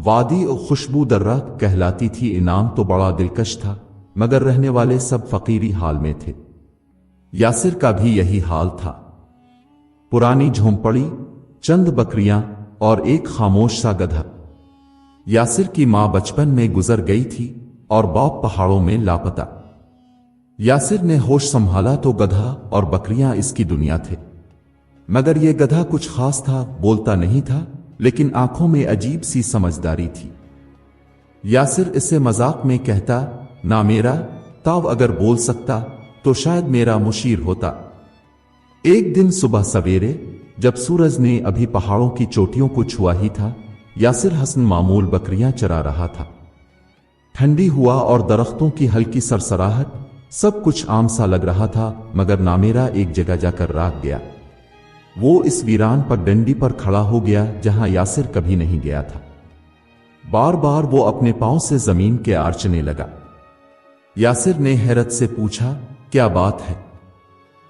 وادی اور خوشبو درہ کہلاتی تھی۔ انعام تو بڑا دلکش تھا، مگر رہنے والے سب فقیری حال میں تھے۔ یاسر کا بھی یہی حال تھا۔ پرانی جھونپڑی، چند بکریاں اور ایک خاموش سا گدھا۔ یاسر کی ماں بچپن میں گزر گئی تھی اور باپ پہاڑوں میں لاپتہ۔ یاسر نے ہوش سنبھالا تو گدھا اور بکریاں اس کی دنیا تھے، مگر یہ گدھا کچھ خاص تھا، بولتا نہیں تھا لیکن آنکھوں میں عجیب سی سمجھداری تھی۔ یاسر اسے مذاق میں کہتا، نہ میرا تاو اگر بول سکتا تو شاید میرا مشیر ہوتا۔ ایک دن صبح سویرے جب سورج نے ابھی پہاڑوں کی چوٹیوں کو چھوا ہی تھا، یاسر حسن معمول بکریاں چرا رہا تھا۔ ٹھنڈی ہوا اور درختوں کی ہلکی سرسراہٹ، سب کچھ عام سا لگ رہا تھا، مگر نامیرا ایک جگہ جا کر راگ گیا۔ وہ اس ویران پگڈنڈی پر کھڑا ہو گیا جہاں یاسر کبھی نہیں گیا تھا۔ بار بار وہ اپنے پاؤں سے زمین کے آرچنے لگا۔ یاسر نے حیرت سے پوچھا، کیا بات ہے؟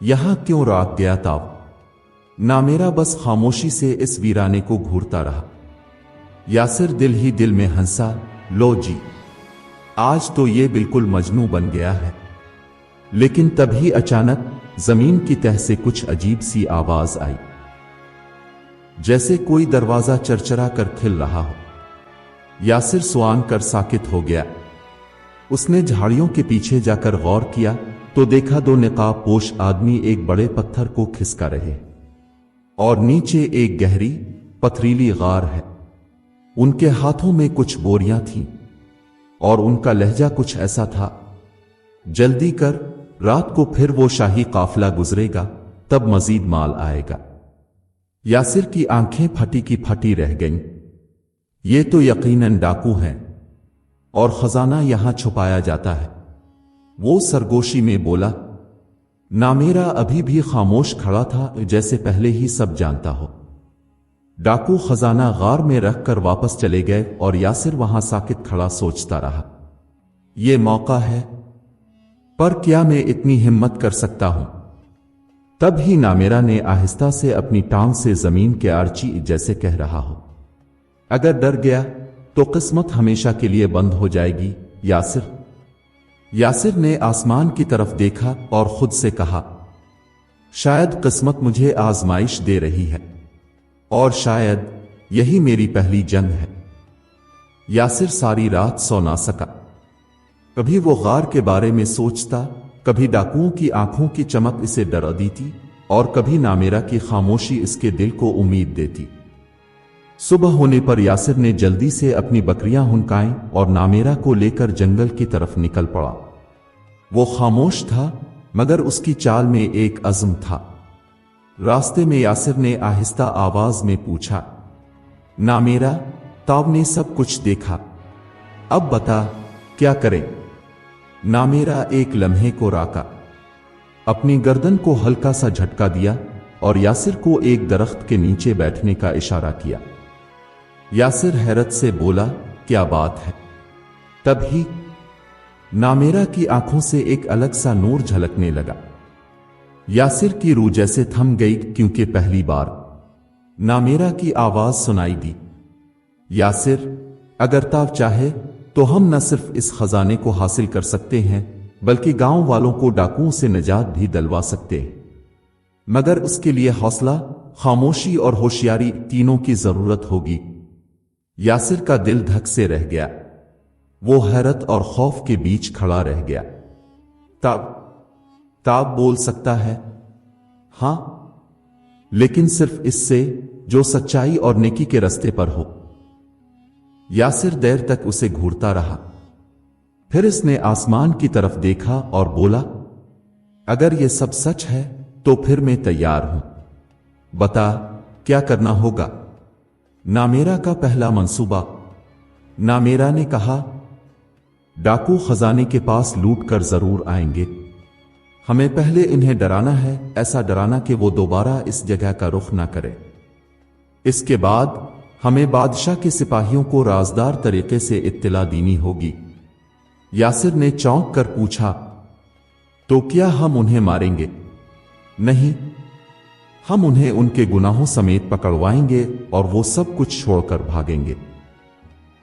یہاں کیوں راگ گیا تاو؟ نامیرا بس خاموشی سے اس ویرانے کو گھورتا رہا۔ یاسر دل ہی دل میں ہنسا، لو جی، آج تو یہ بالکل مجنوں بن گیا ہے۔ لیکن تبھی اچانک زمین کی تہہ سے کچھ عجیب سی آواز آئی، جیسے کوئی دروازہ چرچرا کر کھل رہا ہو۔ یاسر سوان کر ساکت ہو گیا۔ اس نے جھاڑیوں کے پیچھے جا کر غور کیا تو دیکھا دو نقاب پوش آدمی ایک بڑے پتھر کو کھسکا رہے اور نیچے ایک گہری پتھریلی غار ہے۔ ان کے ہاتھوں میں کچھ بوریاں تھیں اور ان کا لہجہ کچھ ایسا تھا، جلدی کر، رات کو پھر وہ شاہی قافلہ گزرے گا، تب مزید مال آئے گا۔ یاسر کی آنکھیں پھٹی کی پھٹی رہ گئیں۔ یہ تو یقیناً ڈاکو ہیں اور خزانہ یہاں چھپایا جاتا ہے۔ وہ سرگوشی میں بولا۔ نامیرا ابھی بھی خاموش کھڑا تھا، جیسے پہلے ہی سب جانتا ہو۔ ڈاکو خزانہ غار میں رکھ کر واپس چلے گئے اور یاسر وہاں ساکت کھڑا سوچتا رہا۔ یہ موقع ہے، پر کیا میں اتنی ہمت کر سکتا ہوں؟ تب ہی نامیرا نے آہستہ سے اپنی ٹانگ سے زمین کے آرچی جیسے کہہ رہا ہو، اگر ڈر گیا تو قسمت ہمیشہ کے لیے بند ہو جائے گی یاسر۔ یاسر نے آسمان کی طرف دیکھا اور خود سے کہا، شاید قسمت مجھے آزمائش دے رہی ہے اور شاید یہی میری پہلی جنگ ہے۔ یاسر ساری رات سو نہ سکا۔ کبھی وہ غار کے بارے میں سوچتا، کبھی ڈاکوؤں کی آنکھوں کی چمک اسے ڈرا دیتی اور کبھی نامیرا کی خاموشی اس کے دل کو امید دیتی۔ صبح ہونے پر یاسر نے جلدی سے اپنی بکریاں ہنکائیں اور نامیرا کو لے کر جنگل کی طرف نکل پڑا۔ وہ خاموش تھا، مگر اس کی چال میں ایک عزم تھا۔ راستے میں یاسر نے آہستہ آواز میں پوچھا، نامیرا، تاو نے سب کچھ دیکھا، اب بتا کیا کریں؟ نامیرا ایک لمحے کو راکا، اپنی گردن کو ہلکا سا جھٹکا دیا اور یاسر کو ایک درخت کے نیچے بیٹھنے کا اشارہ کیا۔ یاسر حیرت سے بولا، کیا بات ہے؟ تب ہی نامیرا کی آنکھوں سے ایک الگ سا نور جھلکنے لگا۔ یاسر کی روح جیسے تھم گئی، کیونکہ پہلی بار نامیرا کی آواز سنائی دی، یاسر، اگر تاو چاہے تو ہم نہ صرف اس خزانے کو حاصل کر سکتے ہیں بلکہ گاؤں والوں کو ڈاکوؤں سے نجات بھی دلوا سکتے ہیں، مگر اس کے لیے حوصلہ، خاموشی اور ہوشیاری تینوں کی ضرورت ہوگی۔ یاسر کا دل دھک سے رہ گیا۔ وہ حیرت اور خوف کے بیچ کھڑا رہ گیا۔ تاو بول سکتا ہے؟ ہاں، لیکن صرف اس سے جو سچائی اور نیکی کے رستے پر ہو۔ یاسر دیر تک اسے گھورتا رہا، پھر اس نے آسمان کی طرف دیکھا اور بولا، اگر یہ سب سچ ہے تو پھر میں تیار ہوں، بتا کیا کرنا ہوگا؟ نامیرا کا پہلا منصوبہ۔ نامیرا نے کہا، ڈاکو خزانے کے پاس لوٹ کر ضرور آئیں گے، ہمیں پہلے انہیں ڈرانا ہے، ایسا ڈرانا کہ وہ دوبارہ اس جگہ کا رخ نہ کرے۔ اس کے بعد ہمیں بادشاہ کے سپاہیوں کو رازدار طریقے سے اطلاع دینی ہوگی۔ یاسر نے چونک کر پوچھا، تو کیا ہم انہیں ماریں گے؟ نہیں، ہم انہیں ان کے گناہوں سمیت پکڑوائیں گے اور وہ سب کچھ چھوڑ کر بھاگیں گے۔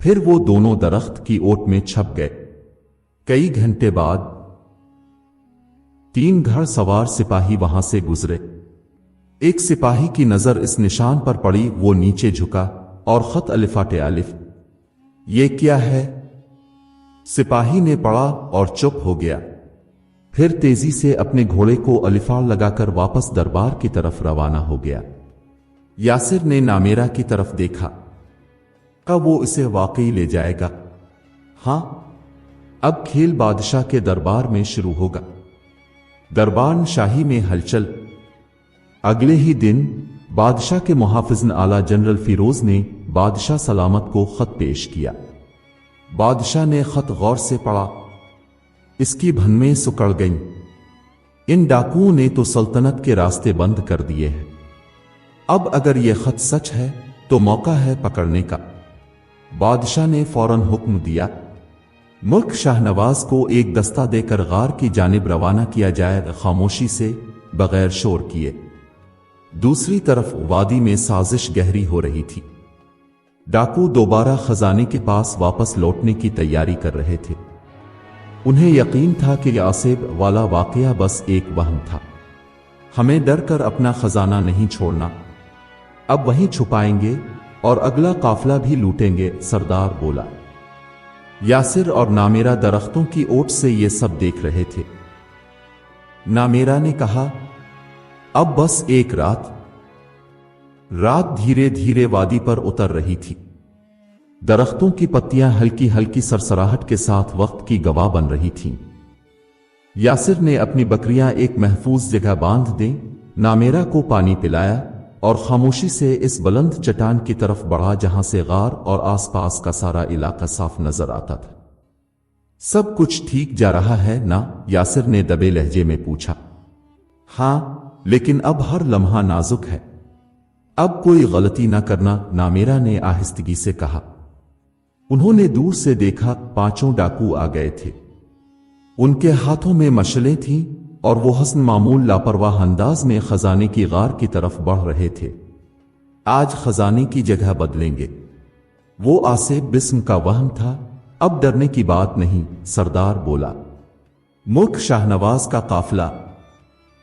پھر وہ دونوں درخت کی اوٹ میں چھپ گئے۔ کئی گھنٹے بعد 3 گھڑ سوار سپاہی وہاں سے گزرے۔ ایک سپاہی کی نظر اس نشان پر پڑی، وہ نیچے جھکا اور خط الفاٹ الف۔ یہ کیا ہے؟ سپاہی نے پڑھا اور چپ ہو گیا، پھر تیزی سے اپنے گھوڑے کو الفاڑ لگا کر واپس دربار کی طرف روانہ ہو گیا۔ یاسر نے نامیرا کی طرف دیکھا، کب وہ اسے واقعی لے جائے گا؟ ہاں، اب کھیل بادشاہ کے دربار میں شروع ہوگا۔ دربار شاہی میں ہلچل۔ اگلے ہی دن بادشاہ کے محافظ اعلیٰ جنرل فیروز نے بادشاہ سلامت کو خط پیش کیا۔ بادشاہ نے خط غور سے پڑھا، اس کی بھنمیں سکڑ گئیں۔ ان ڈاکوؤں نے تو سلطنت کے راستے بند کر دیے ہیں۔ اب اگر یہ خط سچ ہے تو موقع ہے پکڑنے کا۔ بادشاہ نے فوراً حکم دیا، ملک شاہنواز کو ایک دستہ دے کر غار کی جانب روانہ کیا جائے، خاموشی سے، بغیر شور کیے۔ دوسری طرف وادی میں سازش گہری ہو رہی تھی۔ ڈاکو دوبارہ خزانے کے پاس واپس لوٹنے کی تیاری کر رہے تھے۔ انہیں یقین تھا کہ یاسب والا واقعہ بس ایک وہم تھا۔ ہمیں ڈر کر اپنا خزانہ نہیں چھوڑنا، اب وہیں چھپائیں گے اور اگلا قافلہ بھی لوٹیں گے، سردار بولا۔ یاسر اور نامیرا درختوں کی اوٹ سے یہ سب دیکھ رہے تھے۔ نامیرا نے کہا، اب بس ایک رات دھیرے دھیرے وادی پر اتر رہی تھی۔ درختوں کی پتیاں ہلکی ہلکی سرسراہٹ کے ساتھ وقت کی گواہ بن رہی تھیں۔ یاسر نے اپنی بکریاں ایک محفوظ جگہ باندھ دیں، نامیرا کو پانی پلایا اور خاموشی سے اس بلند چٹان کی طرف بڑھا جہاں سے غار اور آس پاس کا سارا علاقہ صاف نظر آتا تھا۔ سب کچھ ٹھیک جا رہا ہے نا؟ یاسر نے دبے لہجے میں پوچھا۔ ہاں، لیکن اب ہر لمحہ نازک ہے، اب کوئی غلطی نہ کرنا، نامیرا نے آہستگی سے کہا۔ انہوں نے دور سے دیکھا، 5 ڈاکو آ گئے تھے۔ ان کے ہاتھوں میں مشلیں تھیں اور وہ حسن معمول لاپرواہ انداز میں خزانے کی غار کی طرف بڑھ رہے تھے۔ آج خزانے کی جگہ بدلیں گے۔ وہ آصف بسم کا وہم تھا، اب ڈرنے کی بات نہیں، سردار بولا۔ ملک شاہنواز کا قافلہ۔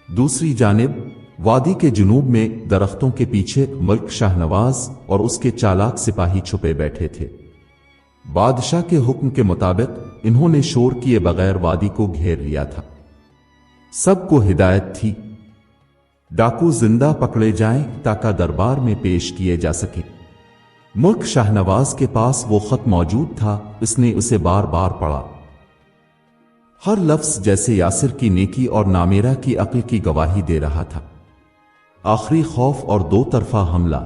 دوسری جانب وادی کے جنوب میں درختوں کے پیچھے ملک شاہنواز اور اس کے چالاک سپاہی چھپے بیٹھے تھے۔ بادشاہ کے حکم کے مطابق انہوں نے شور کیے بغیر وادی کو گھیر لیا تھا۔ سب کو ہدایت تھی، ڈاکو زندہ پکڑے جائیں تاکہ دربار میں پیش کیے جا سکیں۔ ملک شاہنواز کے پاس وہ خط موجود تھا، اس نے اسے بار بار پڑھا۔ ہر لفظ جیسے یاسر کی نیکی اور نامیرا کی عقل کی گواہی دے رہا تھا۔ آخری خوف اور 2 طرفہ حملہ۔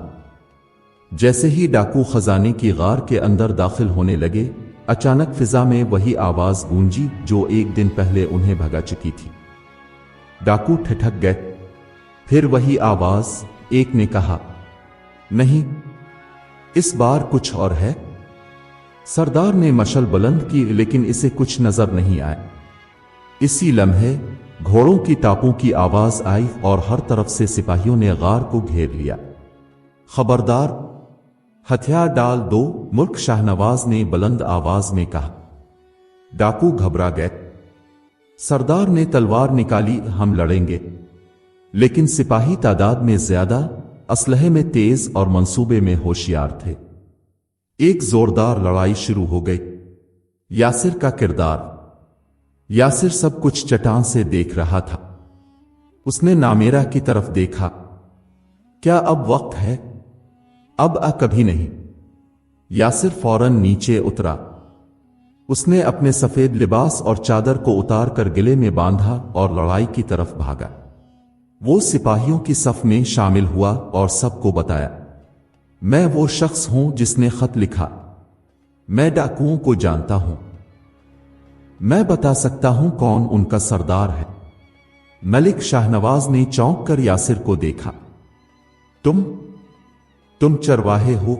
جیسے ہی ڈاکو خزانے کی غار کے اندر داخل ہونے لگے، اچانک فضا میں وہی آواز گونجی جو ایک دن پہلے انہیں بھگا چکی تھی۔ ڈاکو ٹھٹک گئے، پھر وہی آواز، ایک نے کہا، نہیں، اس بار کچھ اور ہے۔ سردار نے مشل بلند کی لیکن اسے کچھ نظر نہیں آیا۔ اسی لمحے گھوڑوں کی ٹاپوں کی آواز آئی اور ہر طرف سے سپاہیوں نے غار کو گھیر لیا۔ خبردار، ہتھیار ڈال دو، ملک شاہنواز نے بلند آواز میں کہا۔ ڈاکو گھبرا گئے۔ سردار نے تلوار نکالی، ہم لڑیں گے، لیکن سپاہی تعداد میں زیادہ، اسلحے میں تیز اور منصوبے میں ہوشیار تھے۔ ایک زوردار لڑائی شروع ہو گئی۔ یاسر کا کردار۔ یاسر سب کچھ چٹان سے دیکھ رہا تھا۔ اس نے نامیرا کی طرف دیکھا۔ کیا اب وقت ہے؟ اب کبھی نہیں۔ یاسر فوراً نیچے اترا۔ اس نے اپنے سفید لباس اور چادر کو اتار کر گلے میں باندھا اور لڑائی کی طرف بھاگا۔ وہ سپاہیوں کی صف میں شامل ہوا اور سب کو بتایا، میں وہ شخص ہوں جس نے خط لکھا، میں ڈاکوؤں کو جانتا ہوں، میں بتا سکتا ہوں کون ان کا سردار ہے۔ ملک شاہنواز نے چونک کر یاسر کو دیکھا۔ تم چرواہے ہو؟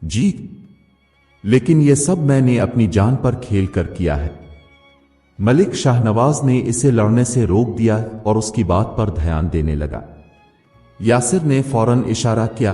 جی، لیکن یہ سب میں نے اپنی جان پر کھیل کر کیا ہے۔ ملک شاہنواز نے اسے لڑنے سے روک دیا اور اس کی بات پر دھیان دینے لگا۔ یاسر نے فوراً اشارہ کیا،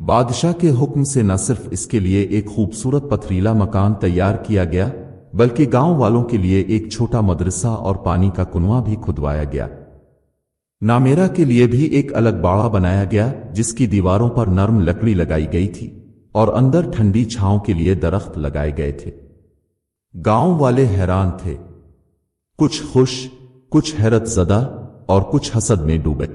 بادشاہ کے حکم سے نہ صرف اس کے لیے ایک خوبصورت پتھریلا مکان تیار کیا گیا بلکہ گاؤں والوں کے لیے ایک چھوٹا مدرسہ اور پانی کا کنواں بھی کھدوایا گیا۔ نامیرا کے لیے بھی ایک الگ باڑہ بنایا گیا جس کی دیواروں پر نرم لکڑی لگائی گئی تھی اور اندر ٹھنڈی چھاؤں کے لیے درخت لگائے گئے تھے۔ گاؤں والے حیران تھے، کچھ خوش، کچھ حیرت زدہ اور کچھ حسد میں ڈوبے۔